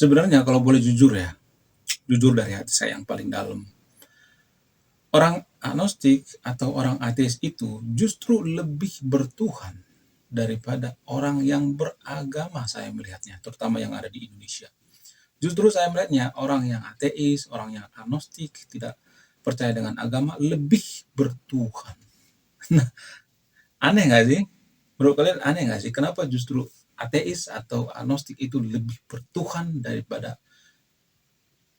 Sebenarnya kalau boleh jujur ya, jujur dari hati saya yang paling dalam, orang agnostik atau orang ateis itu justru lebih bertuhan daripada orang yang beragama, saya melihatnya, terutama yang ada di Indonesia. Justru saya melihatnya orang yang ateis, orang yang agnostik, tidak percaya dengan agama lebih bertuhan. Nah, aneh nggak sih? Menurut kalian aneh nggak sih? Kenapa justru ateis atau agnostik itu lebih bertuhan daripada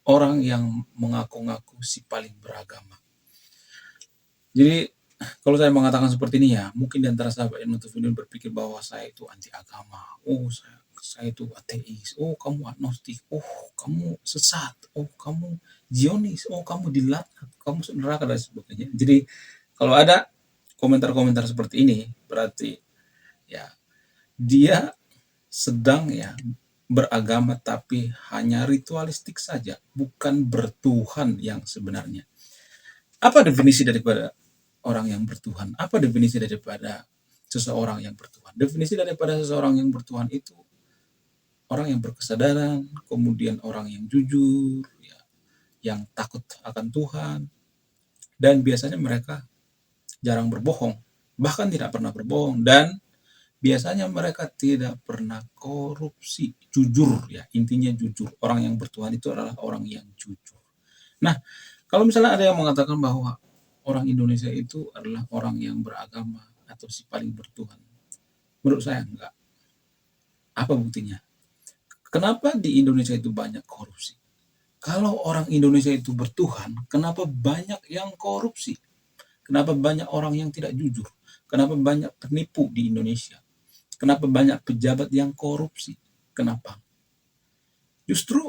orang yang mengaku-ngaku si paling beragama? Jadi kalau saya mengatakan seperti ini ya, mungkin di antara sahabat yang nonton video berpikir bahwa saya itu anti agama. Oh, saya itu ateis. Oh, kamu agnostik. Oh, kamu sesat. Oh, kamu Zionis. Oh, kamu dilaknat. Kamu neraka dan sebagainya. Jadi kalau ada komentar-komentar seperti ini, berarti ya dia sedang ya beragama tapi hanya ritualistik saja, bukan bertuhan yang sebenarnya. Apa definisi daripada orang yang bertuhan? Apa definisi daripada seseorang yang bertuhan? Definisi daripada seseorang yang bertuhan itu orang yang berkesadaran, kemudian orang yang jujur, ya, yang takut akan Tuhan, dan biasanya mereka jarang berbohong, bahkan tidak pernah berbohong, dan biasanya mereka tidak pernah korupsi, jujur ya, intinya jujur. Orang yang bertuhan itu adalah orang yang jujur. Nah, kalau misalnya ada yang mengatakan bahwa orang Indonesia itu adalah orang yang beragama atau si paling bertuhan, menurut saya enggak. Apa buktinya? Kenapa di Indonesia itu banyak korupsi? Kalau orang Indonesia itu bertuhan, kenapa banyak yang korupsi? Kenapa banyak orang yang tidak jujur? Kenapa banyak penipu di Indonesia? Kenapa banyak pejabat yang korupsi? Kenapa? Justru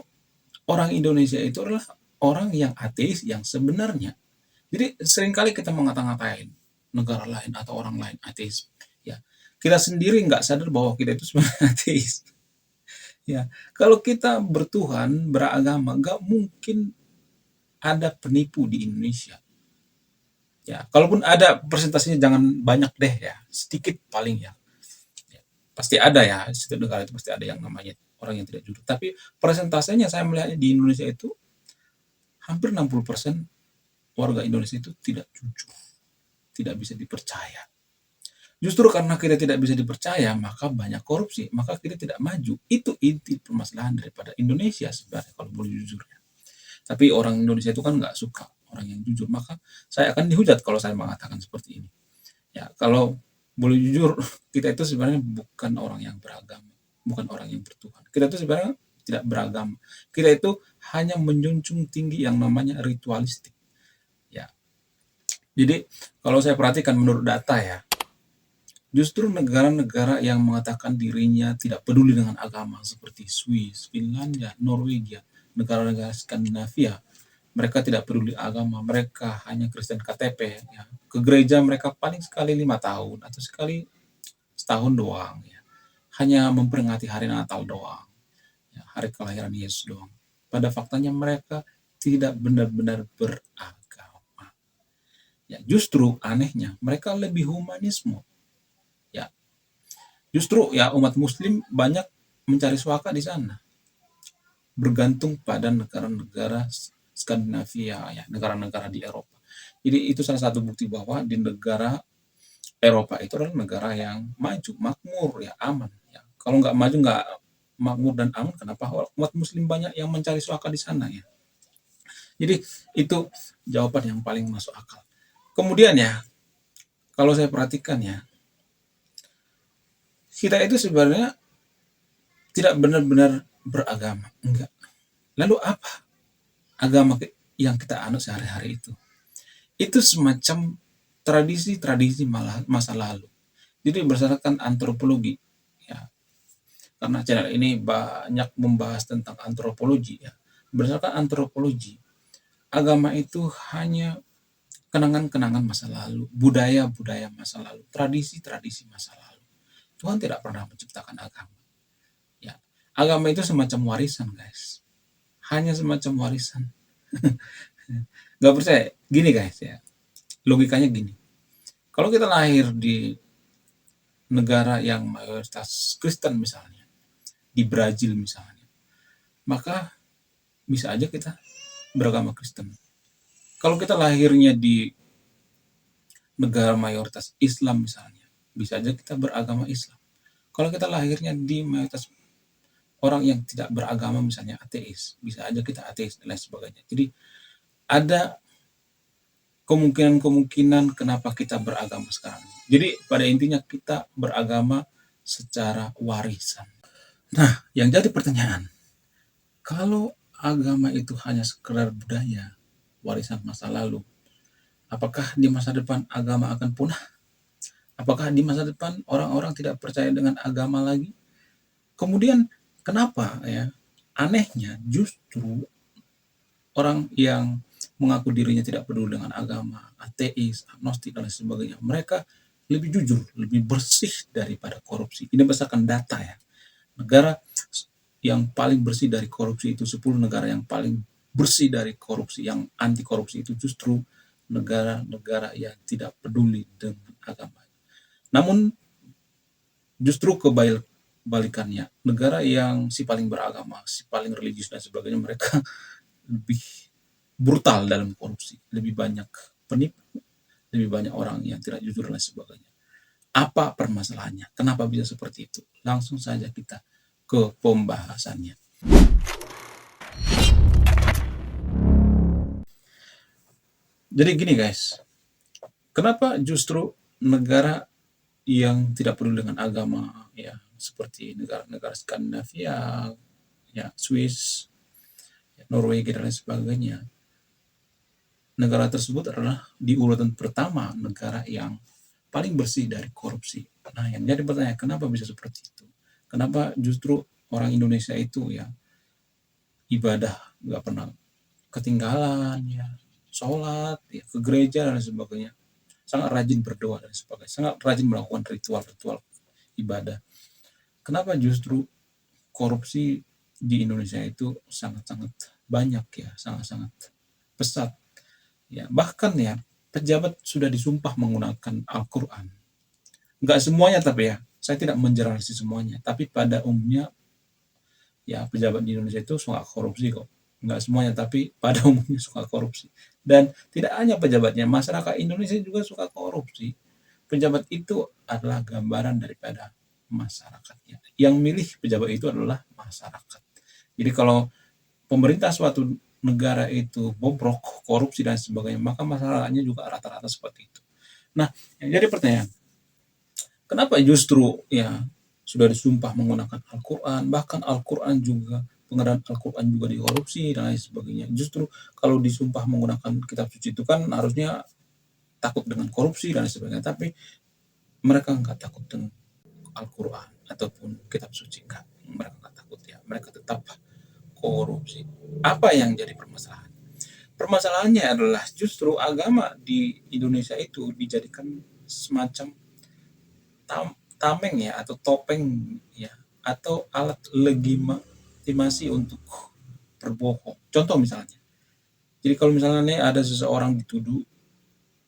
orang Indonesia itu adalah orang yang ateis yang sebenarnya. Jadi seringkali kita mengata-ngatain negara lain atau orang lain ateis. Ya, kita sendiri nggak sadar bahwa kita itu sebenarnya ateis. Ya, kalau kita bertuhan, beragama, nggak mungkin ada penipu di Indonesia. Ya, kalaupun ada persentasenya jangan banyak deh ya, sedikit paling ya. Ya, pasti ada ya, setiap negara itu pasti ada yang namanya orang yang tidak jujur. Tapi persentasenya saya melihatnya di Indonesia itu hampir 60% warga Indonesia itu tidak jujur, tidak bisa dipercaya. Justru karena kita tidak bisa dipercaya, maka banyak korupsi, maka kita tidak maju. Itu inti permasalahan daripada Indonesia sebenarnya kalau boleh jujur. Tapi orang Indonesia itu kan nggak suka orang yang jujur, maka saya akan dihujat kalau saya mengatakan seperti ini. Ya, kalau boleh jujur, kita itu sebenarnya bukan orang yang beragama, bukan orang yang bertuhan. Kita itu sebenarnya tidak beragama. Kita itu hanya menjunjung tinggi yang namanya ritualistik. Ya, jadi kalau saya perhatikan menurut data ya, justru negara-negara yang mengatakan dirinya tidak peduli dengan agama seperti Swiss, Finlandia, Norwegia, negara-negara Skandinavia, mereka tidak peduli agama, mereka hanya Kristen KTP. Ya. Ke gereja mereka paling sekali 5 tahun atau sekali setahun doang. Ya. Hanya memperingati hari Natal doang, ya, hari kelahiran Yesus doang. Pada faktanya mereka tidak benar-benar beragama. Ya, justru anehnya mereka lebih humanisme. Ya, justru ya umat Muslim banyak mencari suaka di sana, bergantung pada negara-negara Skandinavia, ya, negara-negara di Eropa. Jadi itu salah satu bukti bahwa di negara Eropa itu adalah negara yang maju, makmur, ya, aman. Ya. Kalau nggak maju, nggak makmur dan aman, kenapa umat Muslim banyak yang mencari suaka di sana ya? Jadi itu jawaban yang paling masuk akal. Kemudian ya, kalau saya perhatikan ya, kita itu sebenarnya tidak benar-benar beragama, enggak. Lalu apa agama yang kita anut sehari-hari itu? Itu semacam tradisi-tradisi masa lalu. Jadi berdasarkan antropologi, ya, karena channel ini banyak membahas tentang antropologi ya. Berdasarkan antropologi, agama itu hanya kenangan-kenangan masa lalu, budaya-budaya masa lalu, tradisi-tradisi masa lalu. Tuhan tidak pernah menciptakan agama. Ya, agama itu semacam warisan, guys. Hanya semacam warisan. Gak percaya? Gini guys ya, logikanya gini. Kalau kita lahir di negara yang mayoritas Kristen misalnya, di Brazil misalnya, maka bisa aja kita beragama Kristen. Kalau kita lahirnya di negara mayoritas Islam misalnya, bisa aja kita beragama Islam. Kalau kita lahirnya di mayoritas orang yang tidak beragama misalnya ateis, bisa aja kita ateis dan lain sebagainya. Jadi ada kemungkinan-kemungkinan kenapa kita beragama sekarang. Jadi pada intinya kita beragama secara warisan. Nah, yang jadi pertanyaan, kalau agama itu hanya sekedar budaya, warisan masa lalu, apakah di masa depan agama akan punah? Apakah di masa depan orang-orang tidak percaya dengan agama lagi? Kemudian kenapa ya? Anehnya justru orang yang mengaku dirinya tidak peduli dengan agama, ateis, agnostik dan lain sebagainya, mereka lebih jujur, lebih bersih daripada korupsi. Ini berdasarkan data ya. Negara yang paling bersih dari korupsi itu 10 negara yang paling bersih dari korupsi, yang anti korupsi itu justru negara-negara yang tidak peduli dengan agama. Namun justru kebalikannya, negara yang si paling beragama, si paling religius dan sebagainya, mereka lebih brutal dalam korupsi, lebih banyak penipu, lebih banyak orang yang tidak jujur dan sebagainya. Apa permasalahannya? Kenapa bisa seperti itu? Langsung saja kita ke pembahasannya. Jadi gini guys, kenapa justru negara yang tidak peduli dengan agama ya seperti negara-negara Skandinavia, ya Swiss, ya, Norwegia dan lain sebagainya, negara tersebut adalah di urutan pertama negara yang paling bersih dari korupsi. Nah, yang jadi pertanyaan, kenapa bisa seperti itu? Kenapa justru orang Indonesia itu ya ibadah nggak pernah ketinggalan, ya sholat, ya, ke gereja dan sebagainya, sangat rajin berdoa dan sebagainya, sangat rajin melakukan ritual-ritual ibadah. Kenapa justru korupsi di Indonesia itu sangat-sangat banyak ya, sangat-sangat pesat ya, bahkan ya pejabat sudah disumpah menggunakan Al-Quran. Nggak semuanya tapi ya, saya tidak mengeneralisasi semuanya, tapi pada umumnya ya pejabat di Indonesia itu suka korupsi kok. Nggak semuanya tapi pada umumnya suka korupsi. Dan tidak hanya pejabatnya, masyarakat Indonesia juga suka korupsi. Pejabat itu adalah gambaran daripada masyarakatnya. Yang milih pejabat itu adalah masyarakat. Jadi kalau pemerintah suatu negara itu bobrok, korupsi dan sebagainya, maka masyarakatnya juga rata-rata seperti itu. Nah, yang jadi pertanyaan, kenapa justru ya sudah disumpah menggunakan Al-Quran, bahkan Al-Quran juga, pengadaan Al-Quran juga dikorupsi dan lain sebagainya. Justru kalau disumpah menggunakan kitab suci itu kan harusnya takut dengan korupsi dan lain sebagainya, tapi mereka nggak takut dengan Al-Quran ataupun kitab suci, enggak. Mereka nggak takut ya, mereka tetap korupsi. Apa yang jadi permasalahan? Permasalahannya adalah justru agama di Indonesia itu dijadikan semacam tameng ya, atau topeng ya, atau alat legitimasi untuk berbohong. Contoh misalnya, jadi kalau misalnya nih ada seseorang dituduh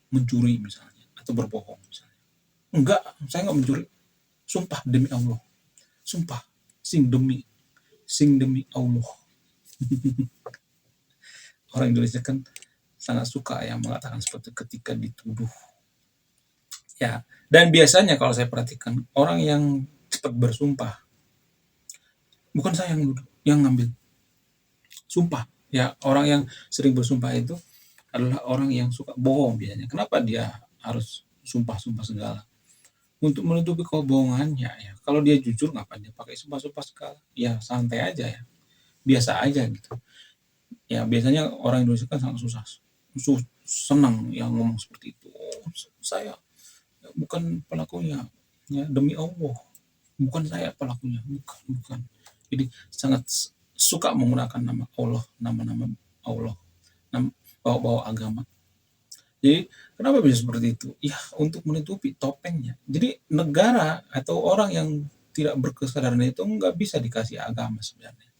mencuri misalnya atau berbohong misalnya, enggak, saya enggak mencuri, sumpah demi Allah, sumpah sing demi Allah. Orang Indonesia kan sangat suka ya mengatakan seperti ketika dituduh ya. Dan biasanya kalau saya perhatikan orang yang cepat bersumpah, bukan saya yang nuduh, yang ngambil sumpah ya. Orang yang sering bersumpah itu adalah orang yang suka bohong biasanya. Kenapa dia harus sumpah-sumpah segala? Untuk menutupi kebohongannya ya. Kalau dia jujur ngapain dia pakai sumpah-sumpah segala? Ya santai aja ya, biasa aja gitu. Ya biasanya orang Indonesia kan sangat susah, senang yang ngomong seperti itu. Oh, saya bukan pelakunya, ya demi Allah, bukan saya pelakunya, bukan. Jadi sangat suka menggunakan nama Allah, nama-nama Allah, bawa-bawa agama. Jadi kenapa bisa seperti itu? Ya untuk menutupi topengnya. Jadi negara atau orang yang tidak berkesadaran itu nggak bisa dikasih agama sebenarnya,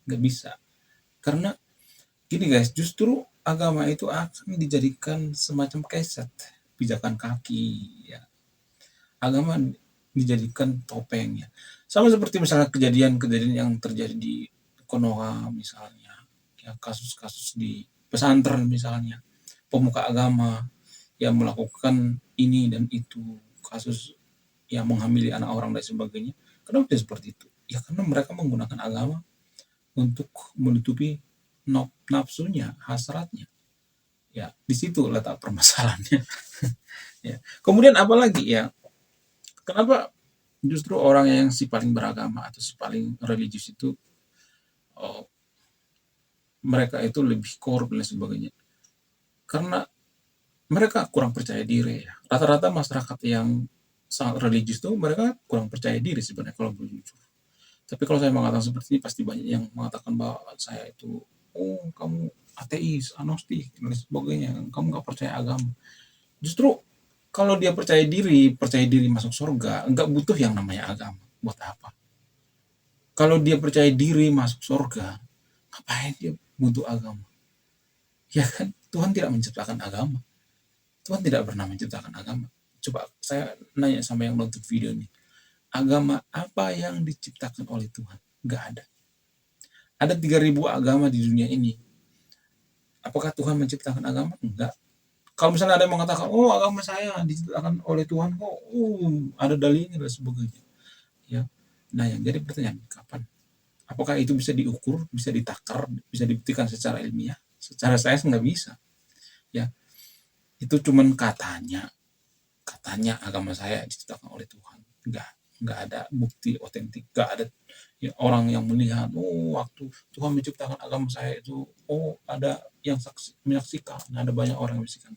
nggak bisa. Karena gini guys, justru agama itu akan dijadikan semacam keset, pijakan kaki ya. Agama dijadikan topeng ya. Sama seperti misalnya kejadian-kejadian yang terjadi di Konoha misalnya, ya kasus-kasus di pesantren misalnya, pemuka agama yang melakukan ini dan itu, kasus yang menghamili anak orang dan sebagainya. Kenapa bisa seperti itu? Ya karena mereka menggunakan agama untuk menutupi nafsunya, hasratnya. Ya, di situ letak permasalahannya. Ya. Kemudian apalagi ya, kenapa justru orang yang si paling beragama atau si paling religius itu oh, mereka itu lebih korup dan sebagainya? Karena mereka kurang percaya diri ya. Rata-rata masyarakat yang sangat religius itu mereka kurang percaya diri sebenarnya kalau boleh jujur. Tapi kalau saya mengatakan seperti ini pasti banyak yang mengatakan bahwa saya itu, oh kamu ateis, agnostik dan sebagainya, kamu nggak percaya agama. Justru kalau dia percaya diri masuk surga, nggak butuh yang namanya agama. Buat apa? Kalau dia percaya diri masuk surga, ngapain dia butuh agama? Ya kan, Tuhan tidak menciptakan agama. Tuhan tidak pernah menciptakan agama. Coba saya nanya sama yang nonton video ini. Agama apa yang diciptakan oleh Tuhan? Nggak ada. Ada 3.000 agama di dunia ini. Apakah Tuhan menciptakan agama? Enggak. Kalau misalnya ada yang mengatakan, oh agama saya diciptakan oleh Tuhan kok, ada dalilnya dan sebagainya. Ya. Nah yang jadi pertanyaan, kapan? Apakah itu bisa diukur, bisa ditakar, bisa dibuktikan secara ilmiah? Secara sains nggak bisa. Ya, itu cuman katanya agama saya diciptakan oleh Tuhan. Nggak ada bukti otentik, nggak ada ya, orang yang melihat, oh waktu Tuhan menciptakan agama saya itu, oh ada yang menyaksikan, ada banyak orang yang menyaksikan.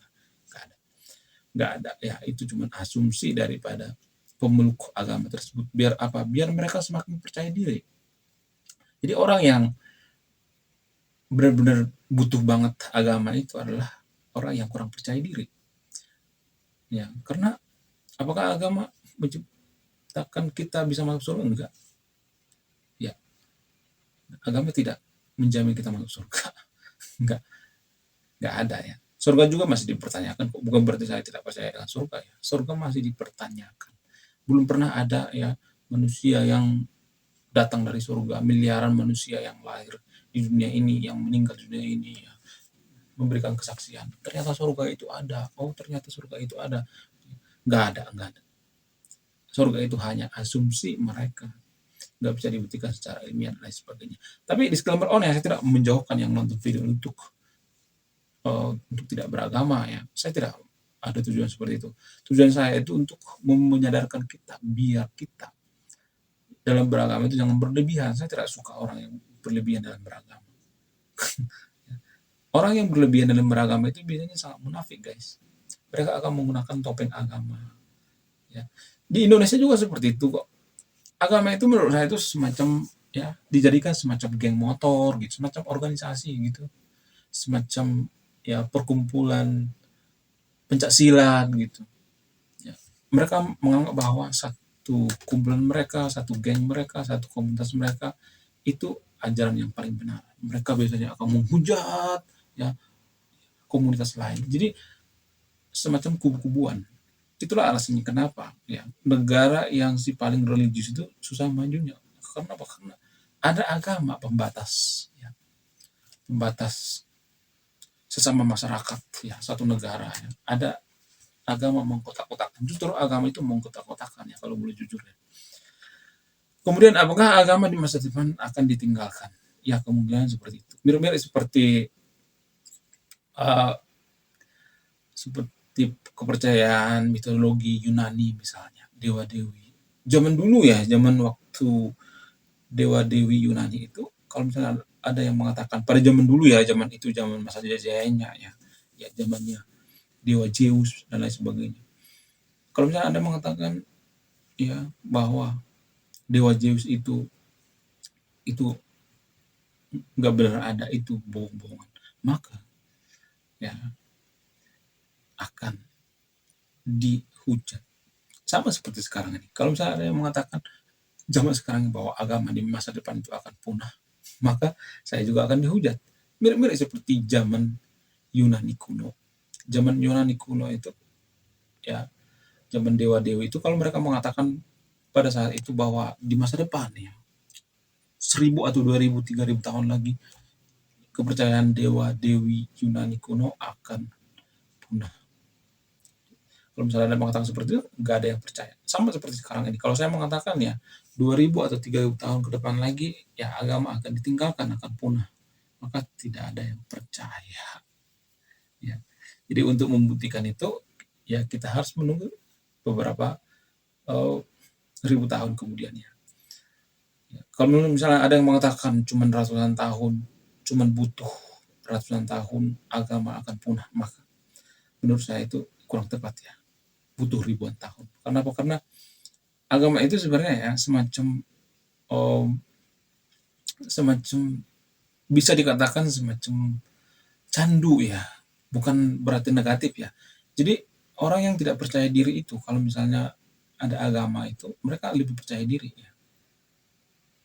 Nggak ada. Ya itu cuma asumsi daripada pemeluk agama tersebut. Biar apa? Biar mereka semakin percaya diri. Jadi orang yang benar-benar butuh banget agama itu adalah orang yang kurang percaya diri. Ya, karena apakah agama menciptakan kita bisa masuk surga? Enggak. Ya, agama tidak menjamin kita masuk surga. Enggak ada ya. Surga juga masih dipertanyakan kok. Bukan berarti saya tidak percaya dengan surga ya. Surga masih dipertanyakan. Belum pernah ada ya manusia yang datang dari surga, miliaran manusia yang lahir di dunia ini, yang meninggal di dunia ini ya, memberikan kesaksian. Ternyata surga itu ada. Oh, ternyata surga itu ada. Enggak ada. Surga itu hanya asumsi mereka. Nggak bisa dibuktikan secara ilmiah dan lain sebagainya. Tapi disclaimer on ya, saya tidak menjauhkan yang nonton video untuk tidak beragama ya. Saya tidak ada tujuan seperti itu. Tujuan saya itu untuk menyadarkan kita, biar kita dalam beragama itu jangan berlebihan. Saya tidak suka orang yang berlebihan dalam beragama. Orang yang berlebihan dalam beragama itu biasanya sangat munafik, guys. Mereka akan menggunakan topeng agama. Ya. Di Indonesia juga seperti itu kok. Agama itu menurut saya itu semacam ya dijadikan semacam geng motor gitu, semacam organisasi gitu, semacam ya perkumpulan pencak silat gitu. Ya. Mereka menganggap bahwa satu kumpulan mereka, satu geng mereka, satu komunitas mereka itu ajaran yang paling benar. Mereka biasanya akan menghujat ya komunitas lain. Jadi semacam kubu-kubuan. Itulah alasannya kenapa ya negara yang si paling religius itu susah majunya. Kenapa? Karena ada agama pembatas ya. Pembatas sesama masyarakat ya satu negara ya. Ada agama mengkotak-kotakan. Justru agama itu mengkotak-kotakan ya kalau boleh jujur ya. Kemudian apakah agama di masa depan akan ditinggalkan? Ya kemungkinan seperti itu. Mirip-mirip seperti seperti kepercayaan mitologi Yunani misalnya, dewa-dewi. Zaman dulu ya, zaman waktu dewa-dewi Yunani itu, kalau misalnya ada yang mengatakan pada zaman dulu ya, zaman itu zaman masa jajahnya ya zamannya dewa Zeus dan lain sebagainya. Kalau misalnya ada mengatakan ya bahwa dewa Zeus itu nggak benar ada, itu bohong-bohongan, maka ya akan dihujat. Sama seperti sekarang ini. Kalau misalnya ada yang mengatakan zaman sekarang bahwa agama di masa depan itu akan punah, maka saya juga akan dihujat. Mirip-mirip seperti zaman Yunani kuno. Zaman Yunani kuno itu ya zaman dewa-dewi itu kalau mereka mengatakan pada saat itu bahwa di masa depan ya 1000 atau 2000, 3000 tahun lagi, kepercayaan dewa dewi Yunani kuno akan punah. Kalau misalnya Anda mengatakan seperti itu, nggak ada yang percaya. Sama seperti sekarang ini. Kalau saya mengatakan ya, 2000 atau 3000 tahun ke depan lagi, ya agama akan ditinggalkan, akan punah. Maka tidak ada yang percaya. Ya. Jadi untuk membuktikan itu, ya kita harus menunggu beberapa ribu tahun kemudian ya. Kalau misalnya ada yang mengatakan cuma ratusan tahun, cuma butuh ratusan tahun agama akan punah, maka menurut saya itu kurang tepat ya. Butuh ribuan tahun. Kenapa? Karena agama itu sebenarnya ya semacam bisa dikatakan semacam candu ya, bukan berarti negatif ya. Jadi orang yang tidak percaya diri itu kalau misalnya ada agama itu, mereka lebih percaya diri ya.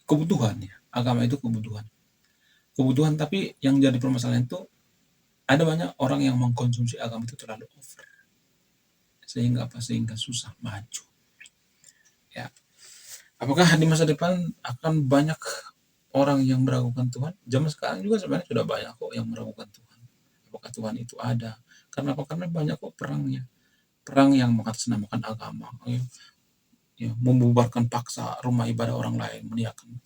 Kebutuhan ya, agama itu kebutuhan. Kebutuhan, tapi yang jadi permasalahan itu ada banyak orang yang mengkonsumsi agama itu terlalu over. Sehingga apa? Sehingga susah maju. Ya. Apakah di masa depan akan banyak orang yang meragukan Tuhan? Zaman sekarang juga sebenarnya sudah banyak kok yang meragukan Tuhan. Apakah Tuhan itu ada? Karena apa? Karena banyak kok perangnya. Perang yang mengatasnamakan agama. Ya, membubarkan paksa rumah ibadah orang lain, meniakan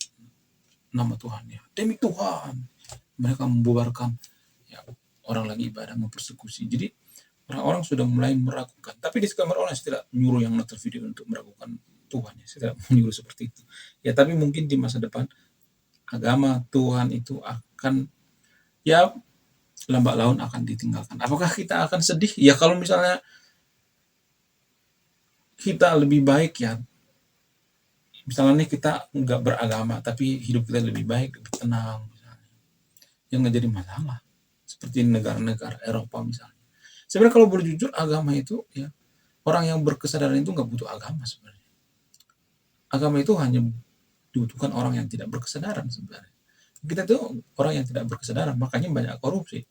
nama Tuhan ya. Demi Tuhan. Mereka membubarkan ya, orang lagi ibadah, mempersekusi. Jadi orang-orang sudah mulai meragukan. Tapi di sekamar orang saya tidak menyuruh yang nonton video untuk meragukan Tuhan ya. Saya tidak menyuruh seperti itu. Ya tapi mungkin di masa depan agama Tuhan itu akan ya lambat laun akan ditinggalkan. Apakah kita akan sedih? Ya kalau misalnya kita lebih baik ya, misalnya nih kita nggak beragama tapi hidup kita lebih baik, lebih tenang misalnya, yang nggak jadi masalah seperti negara-negara Eropa misalnya. Sebenarnya kalau boleh jujur, agama itu ya, orang yang berkesadaran itu nggak butuh agama sebenarnya. Agama itu hanya dibutuhkan orang yang tidak berkesadaran sebenarnya. Kita tuh orang yang tidak berkesadaran, makanya banyak korupsi.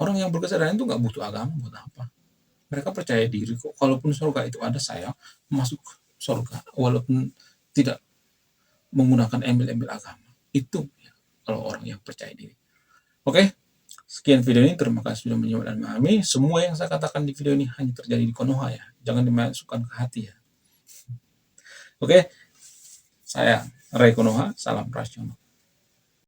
Orang yang berkesadaran itu nggak butuh agama buat apa? Mereka percaya diri kok. Kalaupun surga itu ada, saya masuk surga walaupun tidak menggunakan embel-embel agama. Itu ya, kalau orang yang percaya diri. Oke, sekian video ini. Terima kasih sudah menyimak dan memahami. Semua yang saya katakan di video ini hanya terjadi di Konoha ya. Jangan dimasukkan ke hati ya. Oke, saya Ray Konoha. Salam rasional.